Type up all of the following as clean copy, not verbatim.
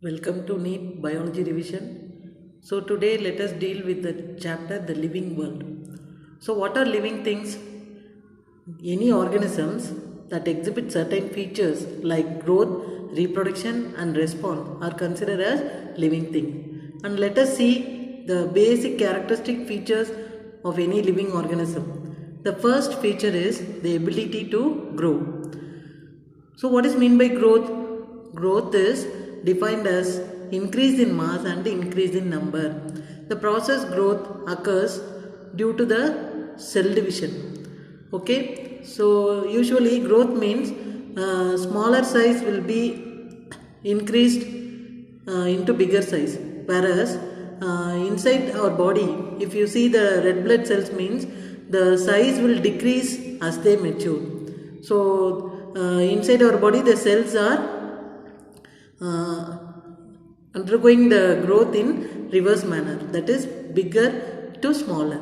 Welcome to NEET Biology Revision. So today let us deal with the chapter The Living World. So what are living things? Any organisms that exhibit certain features like growth, reproduction and response are considered as living things. And let us see the basic characteristic features of any living organism. The first feature is the ability to grow. So what is meant by growth? Growth is defined as increase in mass and increase in number. The process growth occurs due to the cell division. Okay, so usually growth means smaller size will be increased into bigger size, whereas inside our body, if you see the red blood cells means the size will decrease as they mature. So inside our body the cells are uh, undergoing the growth in reverse manner, that is bigger to smaller.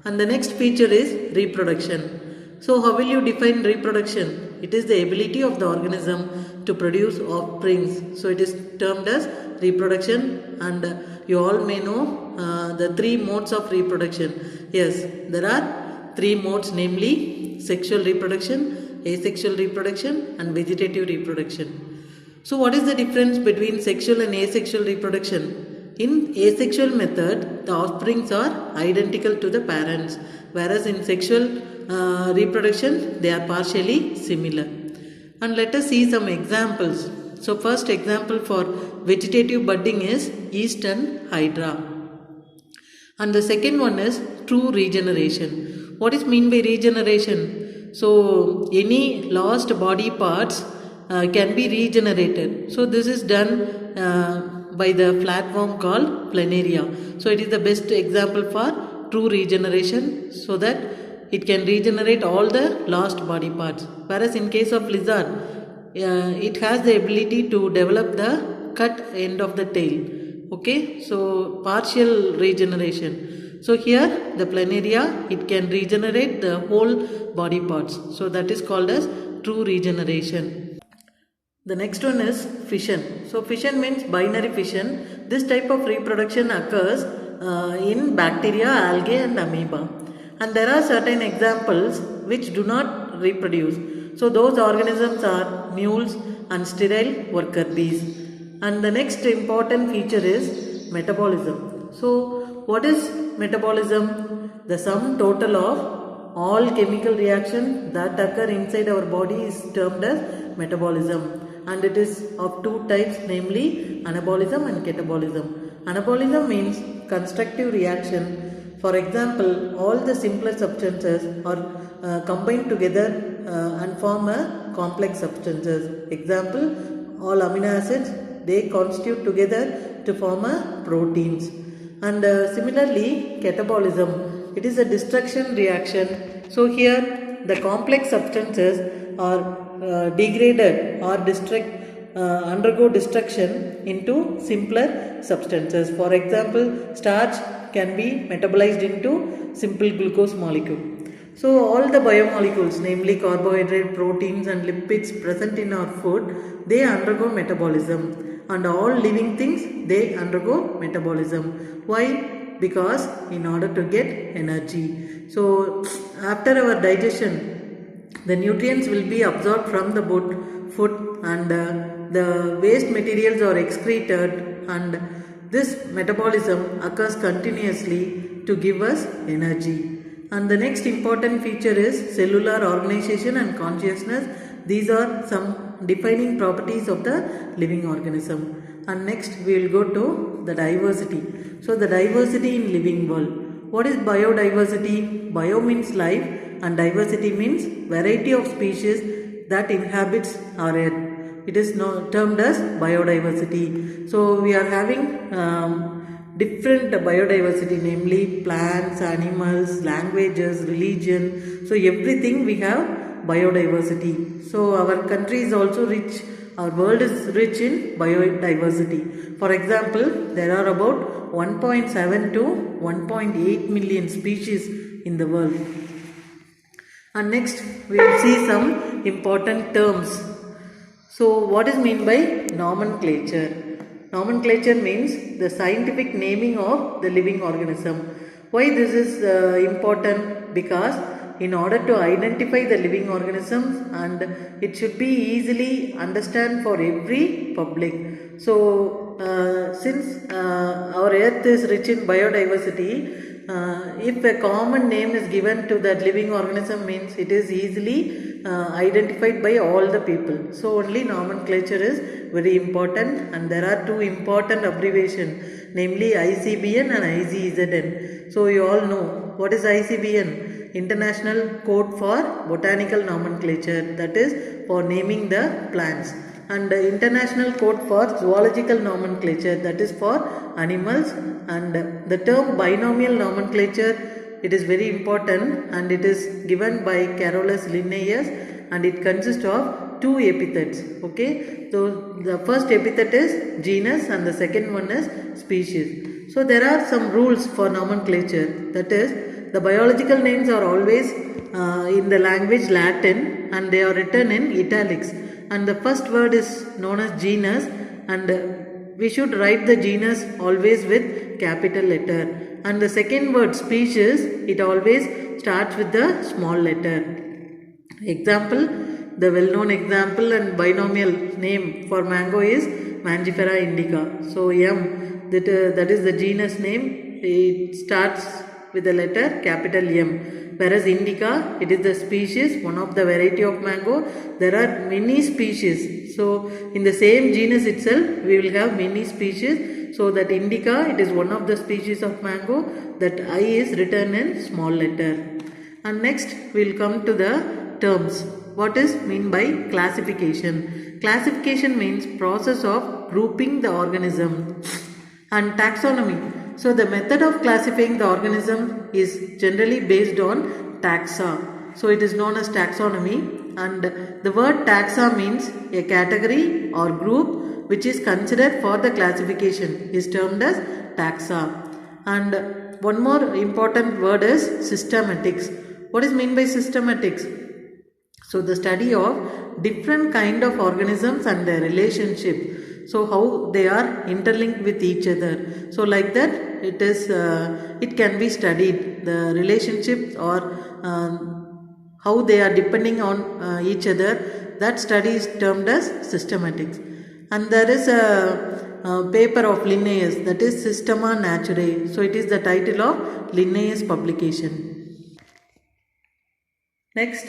And the next feature is reproduction. So how will you define reproduction? It is the ability of the organism to produce offsprings. So it is termed as reproduction, and you all may know the three modes of reproduction. Yes, there are three modes, namely sexual reproduction, asexual reproduction and vegetative reproduction. So what is the difference between sexual and asexual reproduction? In asexual method, the offsprings are identical to the parents, whereas in sexual reproduction, they are partially similar. And let us see some examples. So first example for vegetative budding is yeast and hydra. And the second one is true regeneration. What is mean by regeneration? So any lost body parts can be regenerated. So this is done by the flatworm called planaria. So it is the best example for true regeneration, so that it can regenerate all the lost body parts. Whereas in case of lizard, it has the ability to develop the cut end of the tail. Okay, so partial regeneration. So here the planaria, it can regenerate the whole body parts. So that is called as true regeneration. The next one is fission. So fission means binary fission. This type of reproduction occurs in bacteria, algae and amoeba. And there are certain examples which do not reproduce. So those organisms are mules and sterile worker bees. And the next important feature is metabolism. So what is metabolism? The sum total of all chemical reactions that occur inside our body is termed as metabolism. And it is of two types, namely anabolism and catabolism. Anabolism means constructive reaction. For example, all the simpler substances are combined together and form a complex substances. Example, all amino acids, they constitute together to form a proteins. And similarly, catabolism, it is a destruction reaction. So here the complex substances are degraded or undergo destruction into simpler substances. For example, starch can be metabolized into simple glucose molecule. So all the biomolecules, namely carbohydrate, proteins and lipids present in our food, they undergo metabolism, and all living things, they undergo metabolism. Why? Because in order to get energy. So after our digestion, the nutrients will be absorbed from the food, and the waste materials are excreted, and this metabolism occurs continuously to give us energy. And the next important feature is cellular organization and consciousness. These are some defining properties of the living organism. And next we will go to the diversity. So the diversity in living world. What is biodiversity? Bio means life and diversity means variety of species that inhabits our earth. It is termed as biodiversity. So we are having different biodiversity, namely plants, animals, languages, religion. So everything we have biodiversity. So our country is also rich, our world is rich in biodiversity. For example, there are about 1.7 to 1.8 million species in the world. And next we will see some important terms. So what is meant by nomenclature? Nomenclature means the scientific naming of the living organism. Why this is important? Because in order to identify the living organisms, and it should be easily understand for every public. So since our earth is rich in biodiversity, if a common name is given to that living organism, means it is easily identified by all the people. So only nomenclature is very important, and there are two important abbreviations, namely ICBN and ICZN. So you all know what is ICBN, International Code for Botanical Nomenclature, that is for naming the plants, and the International Code for Zoological Nomenclature, that is for animals. And the term binomial nomenclature, it is very important, and it is given by Carolus Linnaeus, and it consists of two epithets. Okay, so the first epithet is genus and the second one is species. So there are some rules for nomenclature, that is the biological names are always in the language Latin, and they are written in italics, and the first word is known as genus, and we should write the genus always with capital letter, and the second word species, it always starts with the small letter. Example, the well known example and binomial name for mango is Mangifera indica. So M, that is the genus name, it starts with the letter capital M, whereas indica, it is the species, one of the variety of mango. There are many species, so in the same genus itself we will have many species. So that indica, it is one of the species of mango, that I is written in small letter. And next we will come to the terms. What is mean by classification? Classification means process of grouping the organism. And taxonomy, so the method of classifying the organism is generally based on taxa. So it is known as taxonomy, and the word taxa means a category or group which is considered for the classification is termed as taxa. And one more important word is systematics. What is meant by systematics? So the study of different kind of organisms and their relationship. So how they are interlinked with each other. So like that it is, it can be studied, the relationships or how they are depending on each other. That study is termed as systematics. And there is a paper of Linnaeus, that is Systema Naturae. So it is the title of Linnaeus publication. Next,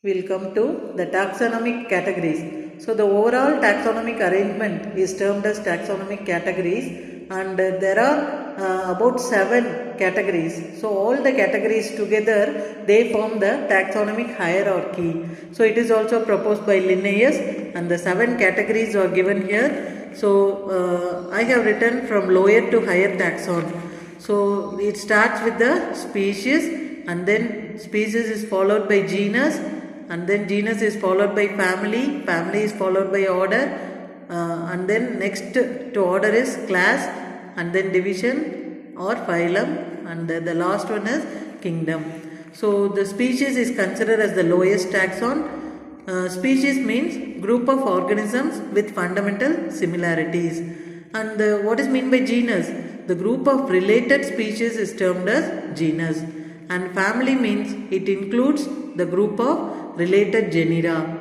we will come to the taxonomic categories. So the overall taxonomic arrangement is termed as taxonomic categories, and there are about 7 categories. So all the categories together, they form the taxonomic hierarchy. So it is also proposed by Linnaeus, and the 7 categories are given here. So I have written from lower to higher taxon. So it starts with the species, and then species is followed by genus, and then genus is followed by family, family is followed by order, and then next to order is class, and then division or phylum, and the last one is kingdom. So the species is considered as the lowest taxon. Species means group of organisms with fundamental similarities. And what is meant by genus? The group of related species is termed as genus. And family means it includes the group of related genera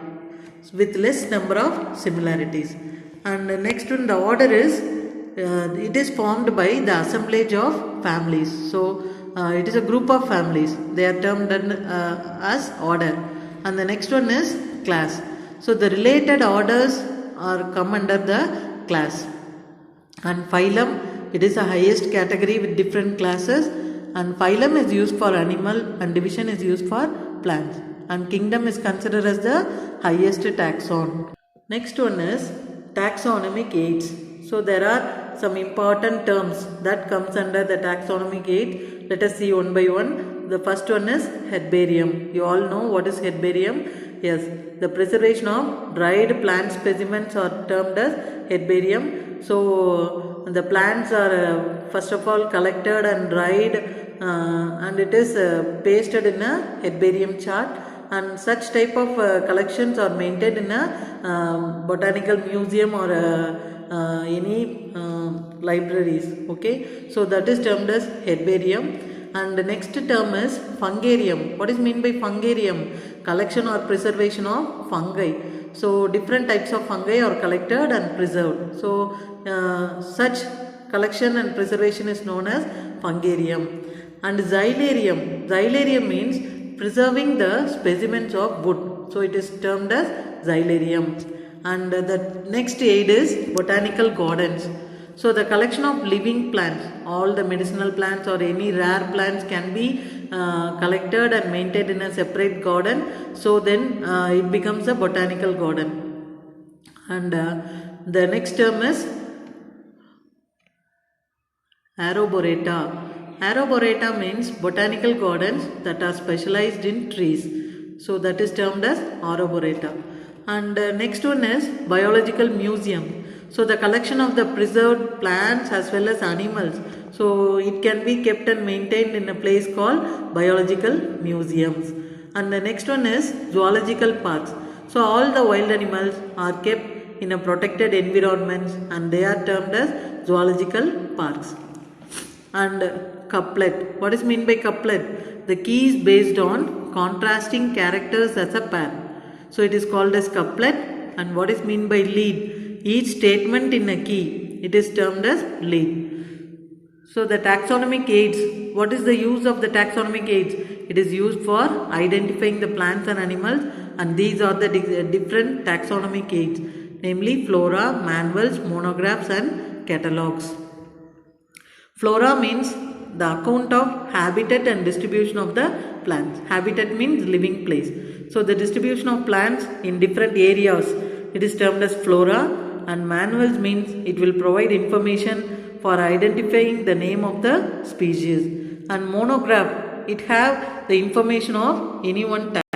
with less number of similarities. And the next one, the order is, it is formed by the assemblage of families. So it is a group of families, they are termed as order. And the next one is class. So the related orders are come under the class. And phylum, it is the highest category with different classes, and phylum is used for animal and division is used for plants, and kingdom is considered as the highest taxon. Next one is taxonomic aids. So there are some important terms that comes under the taxonomic aid. Let us see one by one. The first one is herbarium. You all know what is herbarium? Yes, the preservation of dried plant specimens are termed as herbarium. So the plants are first of all collected and dried, and it is pasted in a herbarium chart, and such type of collections are maintained in a botanical museum or any libraries. Okay, so that is termed as herbarium. And the next term is fungarium. What is meant by fungarium? Collection or preservation of fungi. So different types of fungi are collected and preserved. So such collection and preservation is known as fungarium. And xylarium. Xylarium means preserving the specimens of wood. So it is termed as xylarium. And the next aid is botanical gardens. So the collection of living plants, all the medicinal plants or any rare plants can be collected and maintained in a separate garden. So then it becomes a botanical garden. And the next term is Arboreata. Arboreata means botanical gardens that are specialized in trees. So that is termed as Arboreata. And next one is biological museum. So the collection of the preserved plants as well as animals. So it can be kept and maintained in a place called biological museums. And the next one is zoological parks. So all the wild animals are kept in a protected environments and they are termed as zoological parks. And couplet. What is meant by couplet? The key is based on contrasting characters as a pair. So it is called as couplet. And what is meant by lead? Each statement in a key, it is termed as lead. So the taxonomic aids. What is the use of the taxonomic aids? It is used for identifying the plants and animals, and these are the different taxonomic aids, namely flora, manuals, monographs and catalogs. Flora means the account of habitat and distribution of the plants. Habitat means living place. So the distribution of plants in different areas, it is termed as flora. And manuals means it will provide information for identifying the name of the species. And monograph, it have the information of any one type.